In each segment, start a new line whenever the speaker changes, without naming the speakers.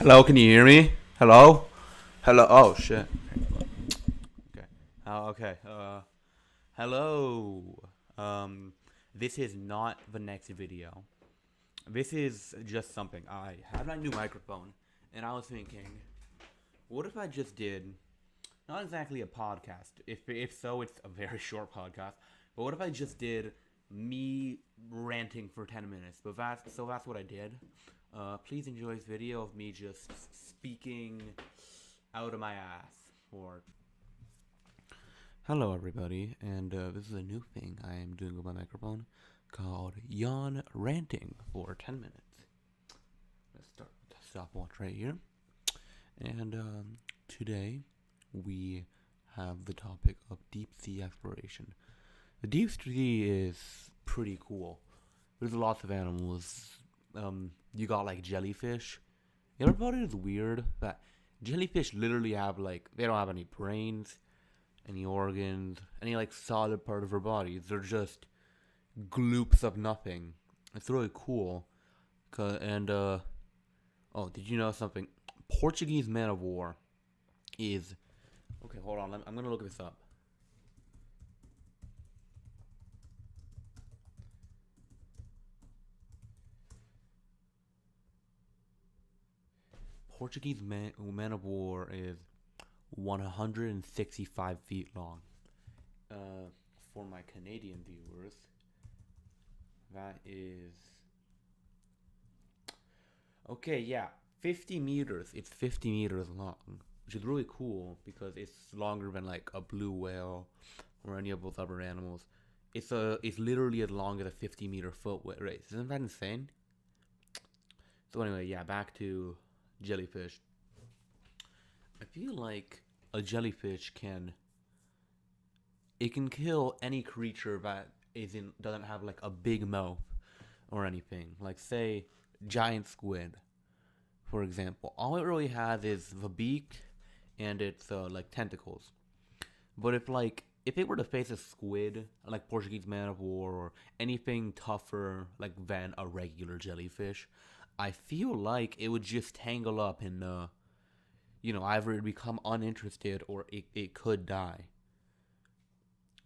Hello, can you hear me? Hello? Hello? Oh, shit. Okay. Oh, okay. Hello. Um, this is not the next video. This is just something. I have my new microphone, and I was thinking, what if I just did, not exactly a podcast. If so, it's a very short podcast. But what if I just did me ranting for 10 minutes? That's what I did. Please enjoy this video of me just speaking out of my ass. For hello, everybody, and this is a new thing I am doing with my microphone called Yawn Ranting for 10 minutes. Let's start with the stopwatch right here. And today we have the topic of deep sea exploration. The deep sea is pretty cool. There's lots of animals. You got like jellyfish. You ever thought it is weird that jellyfish literally have they don't have any brains, any organs, any like solid part of their bodies. They're just gloops of nothing. It's really cool. And oh, did you know something? Portuguese man of war is okay. Hold on, I'm gonna look this up. Portuguese man of war is 165 feet long. For my Canadian viewers, that is okay. Yeah, 50 meters. It's 50 meters long, which is really cool because it's longer than like a blue whale or any of those other animals. It's literally as long as a 50-meter foot race. Isn't that insane? So anyway, yeah, back to jellyfish. I feel like a jellyfish can kill any creature that doesn't have like a big mouth or anything. Like say giant squid, for example. All it really has is the beak and its like tentacles. But if it were to face a squid, like Portuguese man of war or anything tougher like than a regular jellyfish, I feel like it would just tangle up and either it become uninterested or it could die.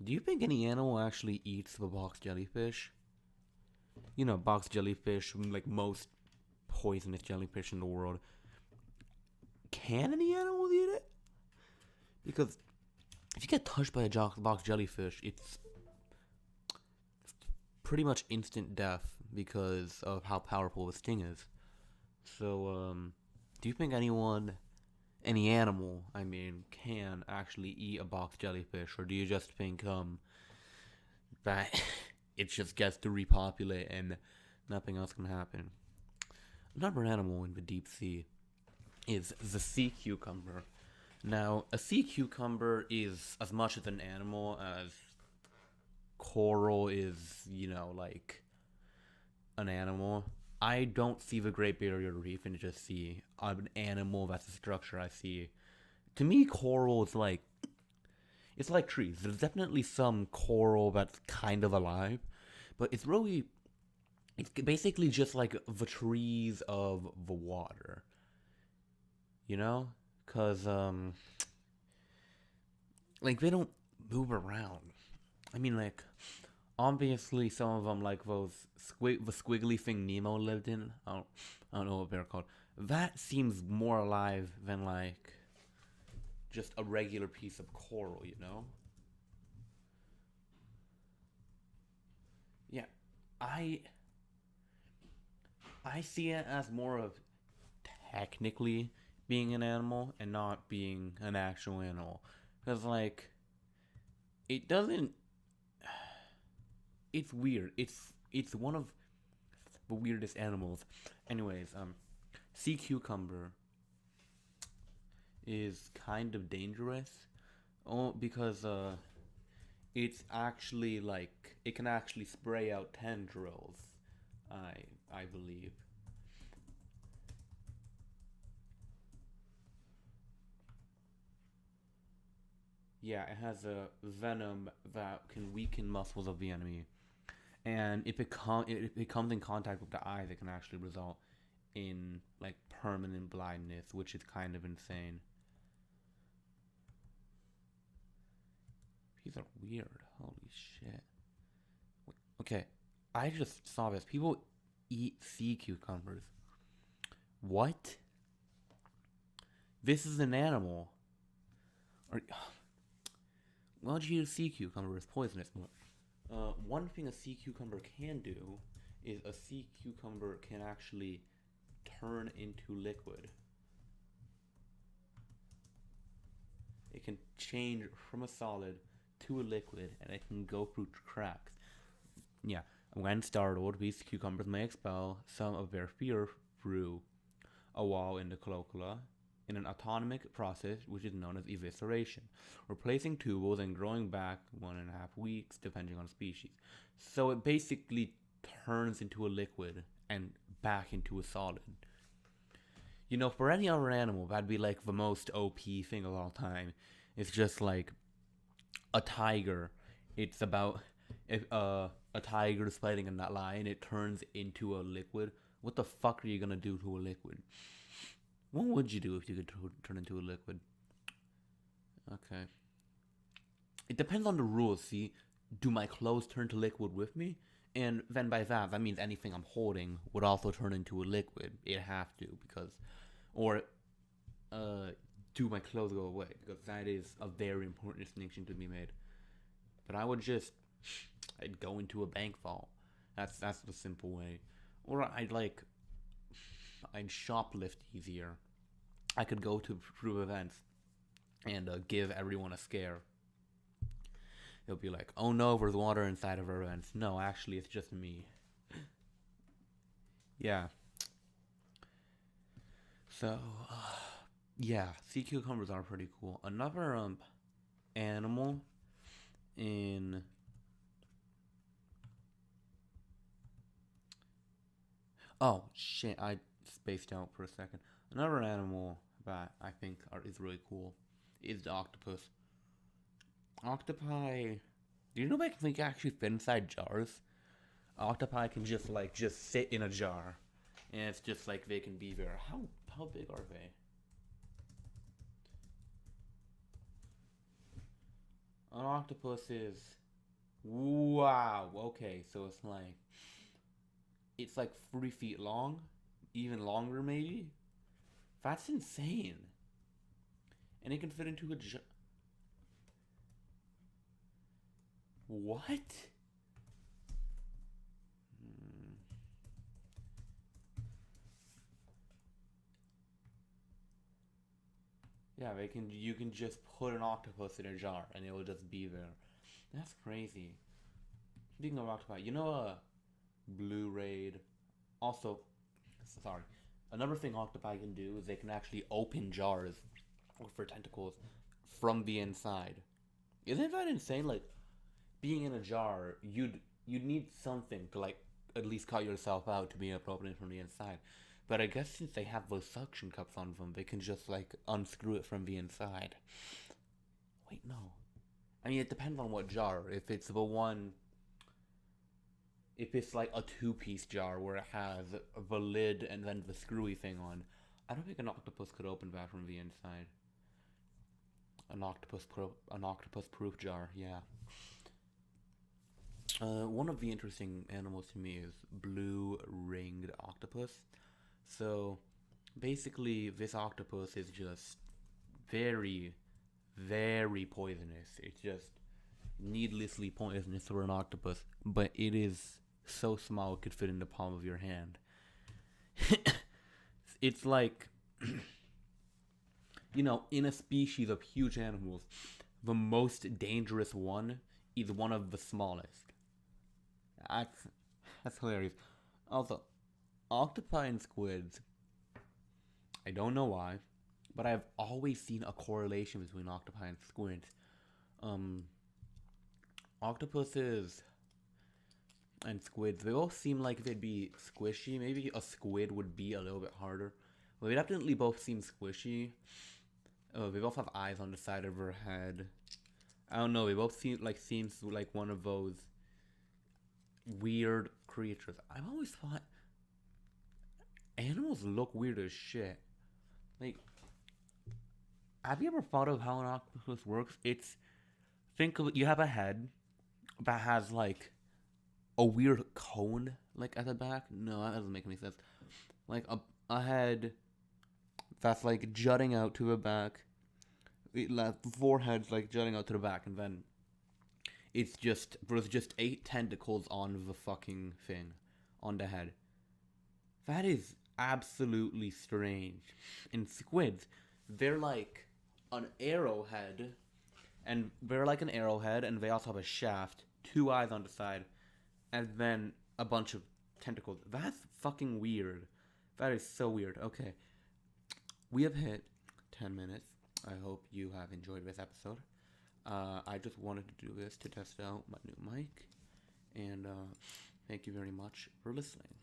Do you think any animal actually eats the box jellyfish? Box jellyfish, like most poisonous jellyfish in the world. Can any animal eat it? Because if you get touched by a box jellyfish, it's pretty much instant death because of how powerful the sting is. So, do you think any animal, can actually eat a box jellyfish, or do you just think that it just gets to repopulate and nothing else can happen? Another animal in the deep sea is the sea cucumber. Now, a sea cucumber is as much as an animal as coral is, like an animal. I don't see the Great Barrier Reef and just see an animal that's a structure I see. To me, coral is like it's like trees. There's definitely some coral that's kind of alive, but it's basically just like the trees of the water, you know? Cause like they don't move around. Like obviously some of them like the squiggly thing Nemo lived in. I don't know what they're called. That seems more alive than like just a regular piece of coral, you know? Yeah, I I see it as more of technically being an animal and not being an actual animal, because like it doesn't. It's weird. It's one of the weirdest animals. Anyways, sea cucumber is kind of dangerous. Oh, because it's actually like it can actually spray out tendrils. I believe. Yeah, it has a venom that can weaken muscles of the enemy, and if it comes in contact with the eyes, it can actually result in like permanent blindness, which is kind of insane. These are weird. Holy shit. Okay, I just saw this. People eat sea cucumbers. What? This is an animal. Or, why would you eat a sea cucumber? It's poisonous. One thing a sea cucumber can do is a sea cucumber can actually turn into liquid. It can change from a solid to a liquid, and it can go through cracks. Yeah, when startled, these cucumbers may expel some of their fear through a wall in the cloaca in an autonomic process which is known as evisceration, replacing tubules and growing back 1.5 weeks depending on species. So it basically turns into a liquid and back into a solid. You know, for any other animal, that'd be like the most OP thing of all time. It's just like a tiger. It's about if a tiger is fighting a lion, it turns into a liquid. What the fuck are you gonna do to a liquid? What would you do if you could turn into a liquid? Okay. It depends on the rules. See, do my clothes turn to liquid with me? And then by that, that means anything I'm holding would also turn into a liquid. It have to because, or, do my clothes go away? Because that is a very important distinction to be made. But I'd go into a bank vault. That's the simple way. Or I'd shoplift easier. I could go to through events and give everyone a scare. They'll be like, "Oh no, there's water inside of our events." No, actually, it's just me. Yeah. So, yeah, sea cucumbers are pretty cool. Another animal in oh shit, I spaced out for a second. Another animal that I think is really cool is the octopus. Octopi. Do you know they can actually fit inside jars? Octopi can just sit in a jar, and it's just like they can be there. How big are they? An octopus is wow. Okay, so it's like 3 feet long, even longer maybe. That's insane. And it can fit into a jar. What? Hmm. Yeah, they can. You can just put an octopus in a jar, and it will just be there. That's crazy. Speaking of octopi, you know blue raid. Also, sorry. Another thing octopi can do is they can actually open jars with their tentacles from the inside. Isn't that insane? Like being in a jar, you'd need something to like at least cut yourself out to be able to open it from the inside. But I guess since they have those suction cups on them, they can just like unscrew it from the inside. Wait, no. I mean, it depends on what jar. If it's like a two-piece jar where it has the lid and then the screwy thing on, I don't think an octopus could open that from the inside. An octopus proof jar, yeah. One of the interesting animals to me is blue ringed octopus. So basically, this octopus is just very, very poisonous. It's just needlessly poisonous for an octopus, but it is so small it could fit in the palm of your hand. It's like, in a species of huge animals, the most dangerous one is one of the smallest. That's hilarious. Also, octopi and squids, I don't know why, but I've always seen a correlation between octopi and squids. Um, Octopuses and squids, they all seem like they'd be squishy. Maybe a squid would be a little bit harder. But they definitely both seem squishy. They both have eyes on the side of her head. I don't know. They both seems like one of those weird creatures. I've always thought animals animals look weird as shit. Like, have you ever thought of how an octopus works? Think of, you have a head that has like a weird cone like at the back. No, that doesn't make any sense. Like a head that's like jutting out to the back. The forehead's like jutting out to the back, and then there's just 8 tentacles on the fucking thing, on the head. That is absolutely strange. In squids, they're like an arrowhead, and they also have a shaft, 2 eyes on the side, and then a bunch of tentacles. That's fucking weird. That is so weird. Okay, we have hit 10 minutes. I hope you have enjoyed this episode. I just wanted to do this to test out my new mic, and thank you very much for listening.